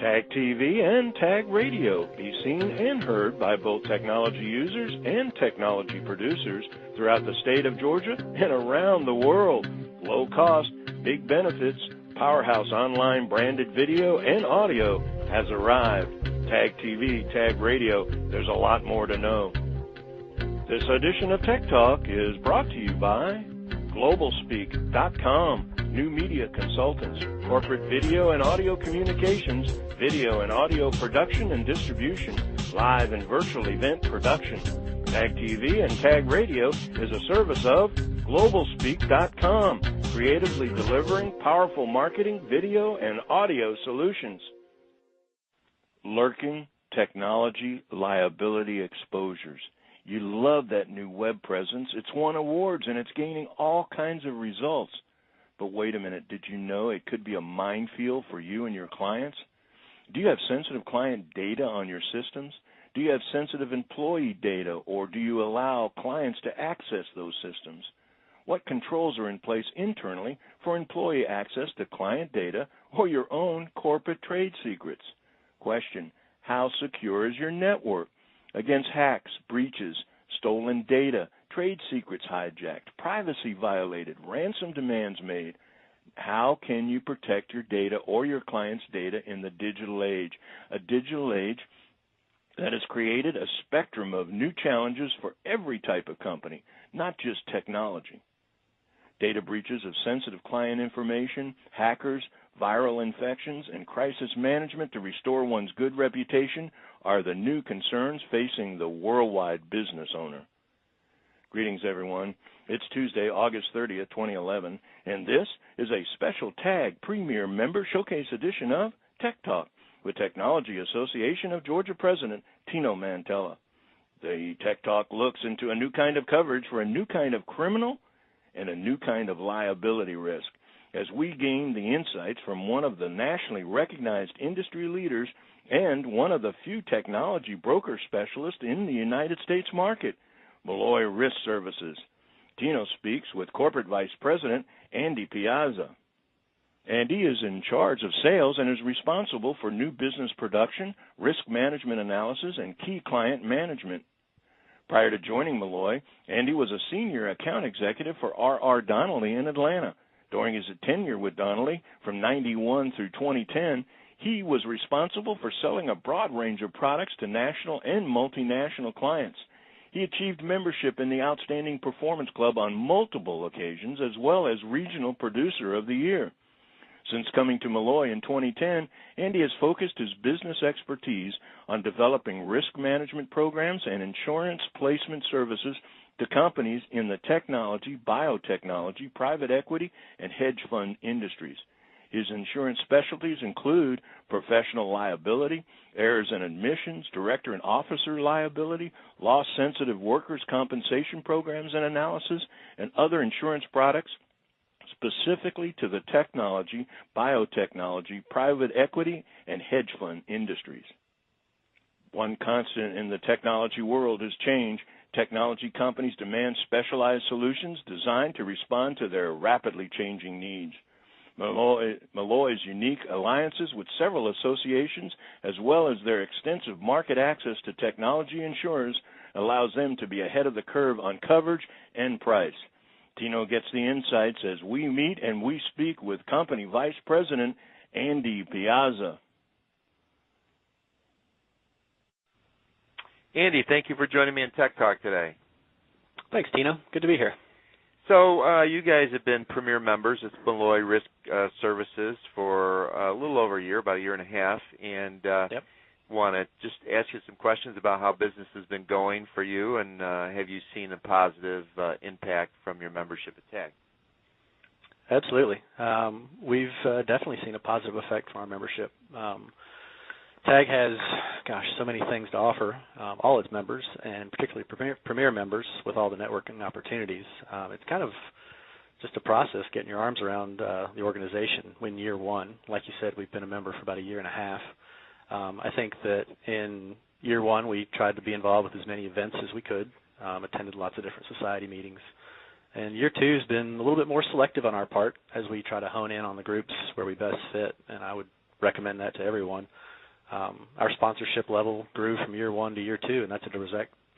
Tag TV and Tag Radio. Be seen and heard by both technology users and technology producers throughout the state of Georgia and around the world. Low cost, big benefits, powerhouse online branded video and audio has arrived. Tag TV, Tag Radio, there's a lot more to know. This edition of Tech Talk is brought to you by GlobalSpeak.com, new media consultants, corporate video and audio communications, video and audio production and distribution, live and virtual event production. Tag TV and Tag Radio is a service of GlobalSpeak.com, creatively delivering powerful marketing, video, and audio solutions. Lurking technology liability exposures. You love that new web presence. It's won awards, and it's gaining all kinds of results. But wait a minute, did you know it could be a minefield for you and your clients? Do you have sensitive client data on your systems? Do you have sensitive employee data, or do you allow clients to access those systems? What controls are in place internally for employee access to client data or your own corporate trade secrets? Question, how secure is your network against hacks, breaches, stolen data, trade secrets hijacked, privacy violated, ransom demands made? How can you protect your data or your client's data in the digital age? A digital age that has created a spectrum of new challenges for every type of company, not just technology. Data breaches of sensitive client information, hackers, viral infections, and crisis management to restore one's good reputation are the new concerns facing the worldwide business owner. Greetings, everyone. It's Tuesday, August 30th, 2011, and this is a special TAG Premier Member Showcase edition of Tech Talk with Technology Association of Georgia President Tino Mantella. The Tech Talk looks into a new kind of coverage for a new kind of criminal and a new kind of liability risk as we gain the insights from one of the nationally recognized industry leaders and one of the few technology broker specialists in the United States market, Maloy Risk Services. Tino speaks with Corporate Vice President Andy Piazza. Andy is in charge of sales and is responsible for new business production, risk management analysis, and key client management. Prior to joining Maloy, Andy was a senior account executive for R.R. Donnelley in Atlanta. During his tenure with Donnelley from 91 through 2010, he was responsible for selling a broad range of products to national and multinational clients. He achieved membership in the Outstanding Performance Club on multiple occasions, as well as Regional Producer of the Year. Since coming to Maloy in 2010, Andy has focused his business expertise on developing risk management programs and insurance placement services to companies in the technology, biotechnology, private equity, and hedge fund industries. His insurance specialties include professional liability, errors and omissions, director and officer liability, loss-sensitive workers' compensation programs and analysis, and other insurance products specifically to the technology, biotechnology, private equity, and hedge fund industries. One constant in the technology world is change. Technology companies demand specialized solutions designed to respond to their rapidly changing needs. Maloy's unique alliances with several associations, as well as their extensive market access to technology insurers, allows them to be ahead of the curve on coverage and price. Tino gets the insights as we meet and we speak with Company Vice President Andy Piazza. Andy, thank you for joining me in Tech Talk today. Thanks, Tino. Good to be here. So you guys have been premier members at Maloy Risk Services for a little over a year, about a year and a half, and want to just ask you some questions about how business has been going for you, and have you seen a positive impact from your membership at TAG? Absolutely. We've definitely seen a positive effect from our membership. TAG has, so many things to offer all its members, and particularly premier members with all the networking opportunities. It's kind of just a process getting your arms around the organization in year one. Like you said, we've been a member for about a year and a half. I think that in year one, we tried to be involved with as many events as we could, attended lots of different society meetings. And year two has been a little bit more selective on our part as we try to hone in on the groups where we best fit. And I would recommend that to everyone. Our sponsorship level grew from year 1 to year 2, and that's a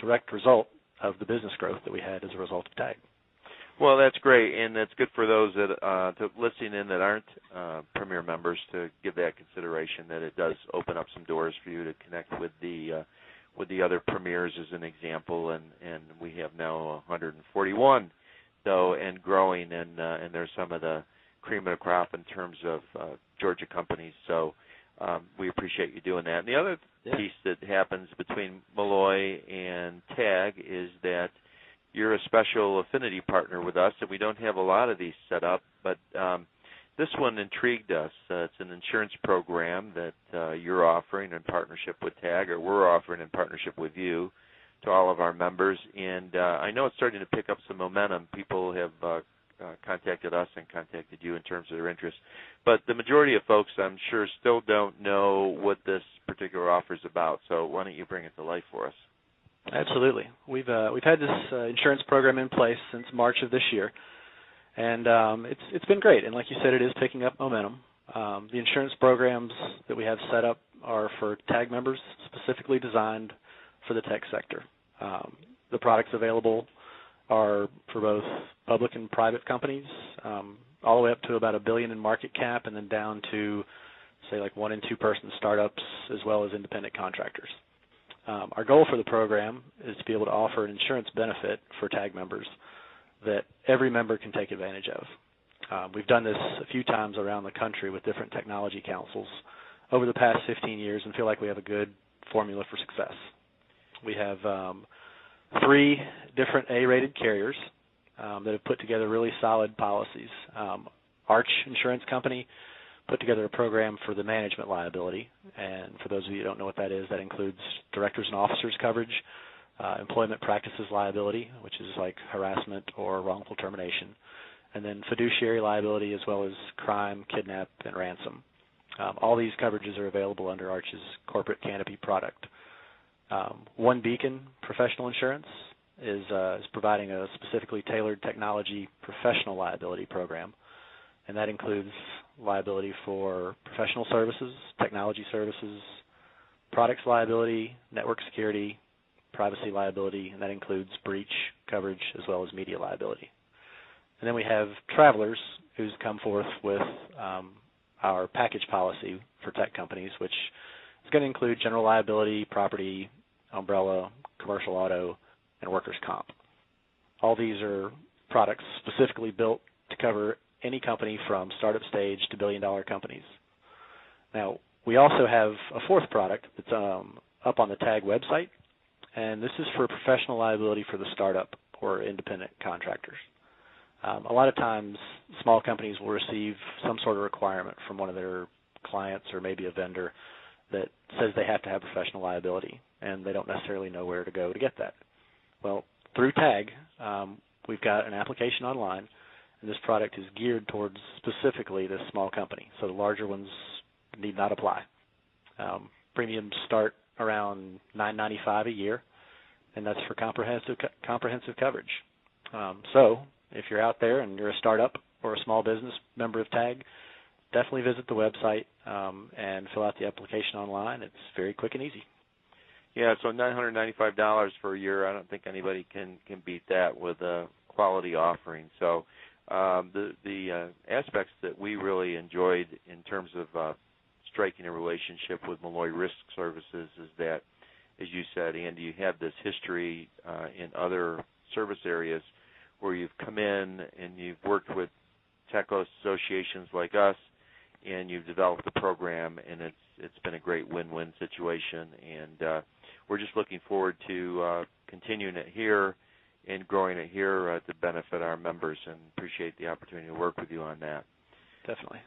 direct result of the business growth that we had as a result of TAG. Well, that's great, and that's good for those that listening in that aren't Premier members to give that consideration, that it does open up some doors for you to connect with the other Premiers as an example, and we have now 141, though, and growing, and there's some of the cream of the crop in terms of Georgia companies, so we appreciate you doing that. And the other piece that happens between Maloy and TAG is that you're a special affinity partner with us, and we don't have a lot of these set up, but this one intrigued us. It's an insurance program that you're offering in partnership with TAG, or we're offering in partnership with you to all of our members, and I know it's starting to pick up some momentum. People have contacted us and contacted you in terms of their interest, but the majority of folks, I'm sure, still don't know what this particular offer is about, so why don't you bring it to life for us? Absolutely. We've had this insurance program in place since March of this year, and it's been great. And like you said, it is picking up momentum. The insurance programs that we have set up are for TAG members, specifically designed for the tech sector. The products available are for both public and private companies, all the way up to about $1 billion in market cap, and then down to, say, like 1- and 2-person startups, as well as independent contractors. Our goal for the program is to be able to offer an insurance benefit for TAG members that every member can take advantage of. We've done this a few times around the country with different technology councils over the past 15 years and feel like we have a good formula for success. We have 3 different A-rated carriers that have put together really solid policies. Arch Insurance Company put together a program for the management liability, and for those of you who don't know what that is, that includes directors and officers coverage, employment practices liability, which is like harassment or wrongful termination, and then fiduciary liability, as well as crime, kidnap, and ransom. All these coverages are available under Arch's corporate canopy product. One Beacon Professional Insurance is providing a specifically tailored technology professional liability program, and that includes liability for professional services, technology services, products liability, network security, privacy liability, and that includes breach coverage as well as media liability. And then we have Travelers, who's come forth with our package policy for tech companies, which is going to include general liability, property, umbrella, commercial auto, and workers' comp. All these are products specifically built to cover any company from startup stage to billion-dollar companies. Now, we also have a 4th product that's up on the TAG website, and this is for professional liability for the startup or independent contractors. A lot of times, small companies will receive some sort of requirement from one of their clients or maybe a vendor that says they have to have professional liability, and they don't necessarily know where to go to get that. Well, through TAG, we've got an application online, and this product is geared towards specifically this small company, so the larger ones need not apply. Premiums start around $9.95 a year, and that's for comprehensive coverage. So if you're out there and you're a startup or a small business member of TAG, definitely visit the website and fill out the application online. It's very quick and easy. Yeah, so $995 for a year, I don't think anybody can beat that with a quality offering. So the aspects that we really enjoyed in terms of striking a relationship with Maloy Risk Services is that, as you said, Andy, you have this history in other service areas where you've come in and you've worked with tech associations like us, and you've developed a program, and it's been a great win-win situation. And we're just looking forward to continuing it here and growing it here to benefit our members, and appreciate the opportunity to work with you on that. Definitely.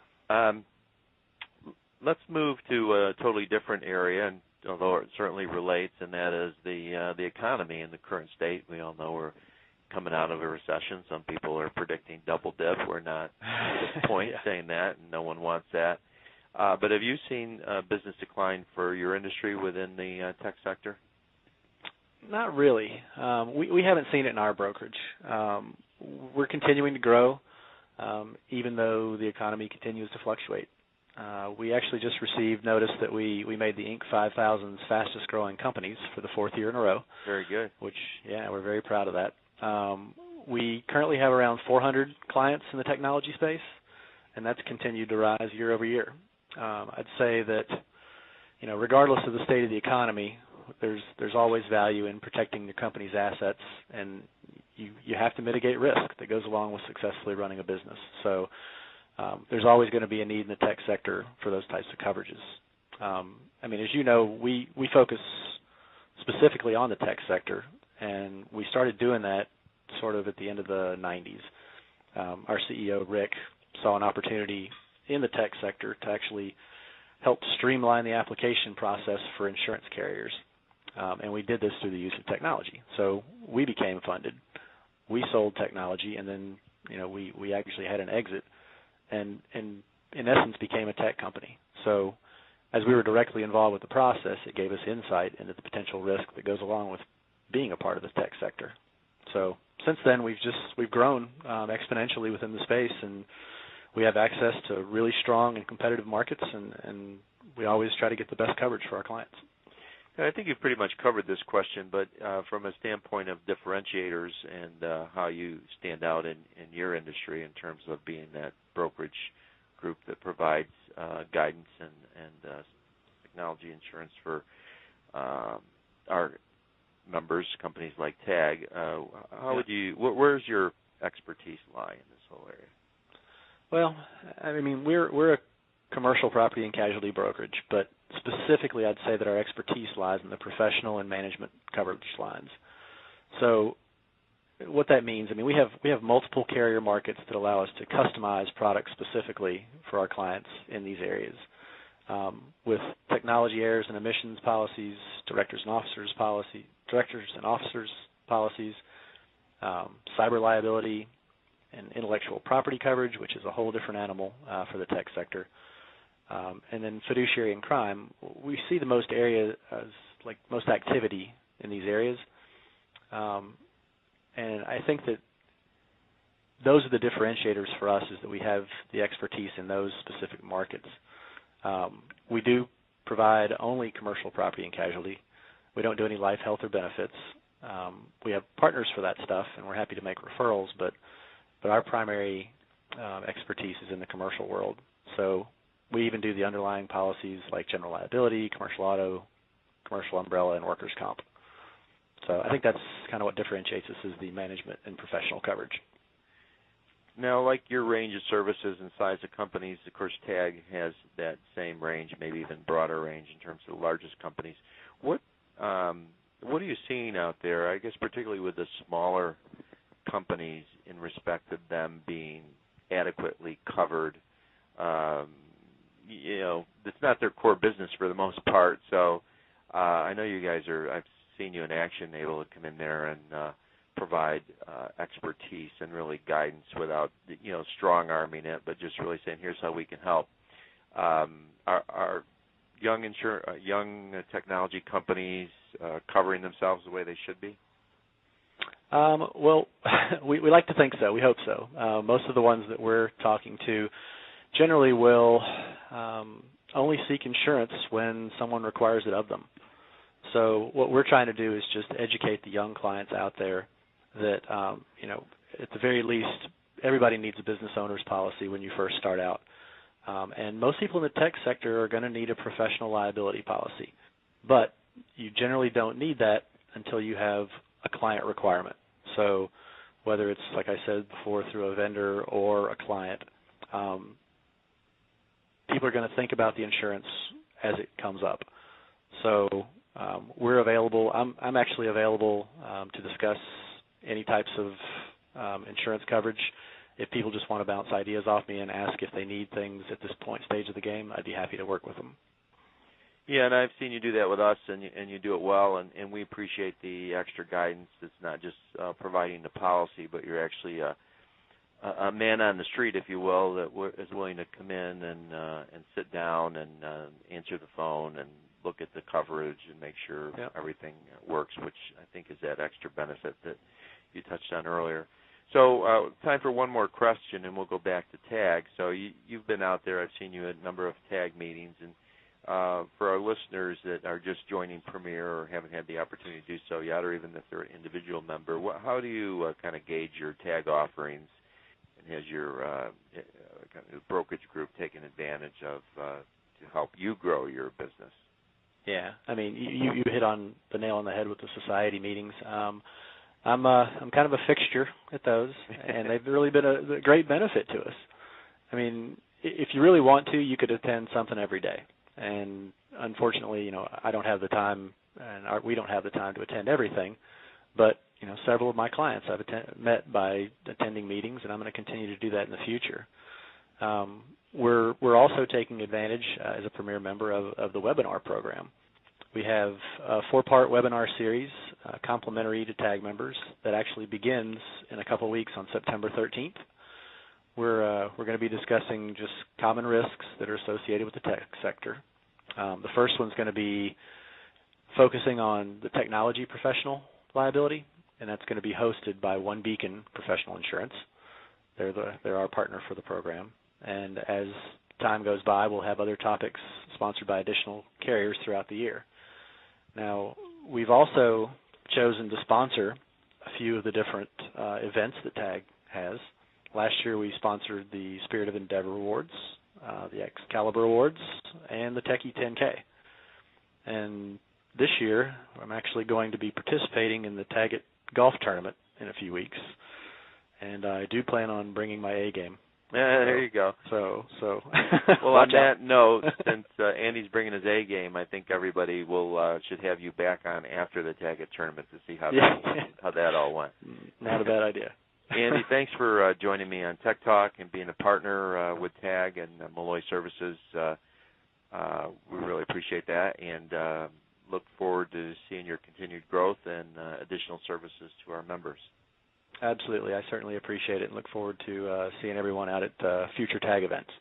Let's move to a totally different area, and although it certainly relates, and that is the economy in the current state. We all know we're coming out of a recession. Some people are predicting double dip. We're not at this point saying that, and no one wants that. But have you seen business decline for your industry within the tech sector? Not really. We haven't seen it in our brokerage. We're continuing to grow, even though the economy continues to fluctuate. We actually just received notice that we made the Inc. 5000's fastest growing companies for the 4th year in a row. Very good. Which, yeah, we're very proud of that. We currently have around 400 clients in the technology space, and that's continued to rise year over year. I'd say that, regardless of the state of the economy, there's always value in protecting your company's assets, and you have to mitigate risk that goes along with successfully running a business. So there's always going to be a need in the tech sector for those types of coverages. As you know, we focus specifically on the tech sector, and we started doing that sort of at the end of the 90s. Our CEO, Rick, saw an opportunity in the tech sector to actually help streamline the application process for insurance carriers, and we did this through the use of technology. So we became funded. We sold technology, and then we actually had an exit, and in essence became a tech company. So as we were directly involved with the process, it gave us insight into the potential risk that goes along with being a part of the tech sector. So since then, we've grown exponentially within the space, and we have access to really strong and competitive markets, and we always try to get the best coverage for our clients. I think you've pretty much covered this question, but from a standpoint of differentiators and how you stand out in your industry in terms of being that brokerage group that provides guidance and technology insurance for our members, companies like TAG, where's your expertise lie in this whole area? Well, we're a commercial property and casualty brokerage, but specifically I'd say that our expertise lies in the professional and management coverage lines. So what that means, we have multiple carrier markets that allow us to customize products specifically for our clients in these areas. With technology errors and emissions policies, directors and officers policies, cyber liability, and intellectual property coverage, which is a whole different animal for the tech sector. And then fiduciary and crime, we see the most activity in these areas. And I think that those are the differentiators for us, is that we have the expertise in those specific markets. We do provide only commercial property and casualty. We don't do any life, health, or benefits. We have partners for that stuff, and we're happy to make referrals, but our primary expertise is in the commercial world. So we even do the underlying policies like general liability, commercial auto, commercial umbrella, and workers' comp. So I think that's kind of what differentiates us, is the management and professional coverage. Now, like your range of services and size of companies, of course, TAG has that same range, maybe even broader range in terms of the largest companies. What are you seeing out there, I guess particularly with the smaller companies, in respect of them being adequately covered? It's not their core business for the most part, so I know you guys I've seen you in action, able to come in there and provide expertise and really guidance without, strong-arming it, but just really saying, here's how we can help. Are young technology companies covering themselves the way they should be? Well, we like to think so. We hope so. Most of the ones that we're talking to generally will only seek insurance when someone requires it of them. So what we're trying to do is just educate the young clients out there that, at the very least, everybody needs a business owner's policy when you first start out. And most people in the tech sector are going to need a professional liability policy. But you generally don't need that until you have a client requirement. So whether it's, like I said before, through a vendor or a client, people are going to think about the insurance as it comes up. So we're available. I'm actually available to discuss any types of insurance coverage. If people just want to bounce ideas off me and ask if they need things at this stage of the game, I'd be happy to work with them. Yeah, and I've seen you do that with us, and you do it well, and we appreciate the extra guidance. It's not just providing the policy, but you're actually a man on the street, if you will, that is willing to come in and sit down and answer the phone and look at the coverage and make sure everything works, which I think is that extra benefit that you touched on earlier. So time for one more question, and we'll go back to tag. So you've been out there. I've seen you at a number of tag meetings. And for our listeners that are just joining Premier or haven't had the opportunity to do so yet, or even if they're an individual member, how do you kind of gauge your tag offerings? And has your kind of brokerage group taken advantage of to help you grow your business? Yeah, I mean, you hit on the nail on the head with the society meetings. I'm kind of a fixture at those, and they've really been a great benefit to us. I mean, if you really want to, you could attend something every day. And unfortunately, I don't have the time, and we don't have the time to attend everything. But several of my clients I've met by attending meetings, and I'm going to continue to do that in the future. We're also taking advantage as a Premier member of the webinar program. We have a 4-part webinar series complimentary to tag members that actually begins in a couple weeks on September 13th. We're going to be discussing just common risks that are associated with the tech sector. The first one's going to be focusing on the technology professional liability, and that's going to be hosted by One Beacon Professional Insurance. They're our partner for the program. And as time goes by, we'll have other topics sponsored by additional carriers throughout the year. Now, we've also chosen to sponsor a few of the different events that TAG has. Last year, we sponsored the Spirit of Endeavor Awards, the Excalibur Awards, and the Techie 10K. And this year, I'm actually going to be participating in the Tag It Golf Tournament in a few weeks, and I do plan on bringing my A game. There you go. So. Well, on that note, since Andy's bringing his A game, I think everybody should have you back on after the Tag It tournament to see how that all went. Not a bad idea. Andy, thanks for joining me on Tech Talk and being a partner with TAG and Maloy Services. We really appreciate that, and look forward to seeing your continued growth and additional services to our members. Absolutely. I certainly appreciate it and look forward to seeing everyone out at future TAG events.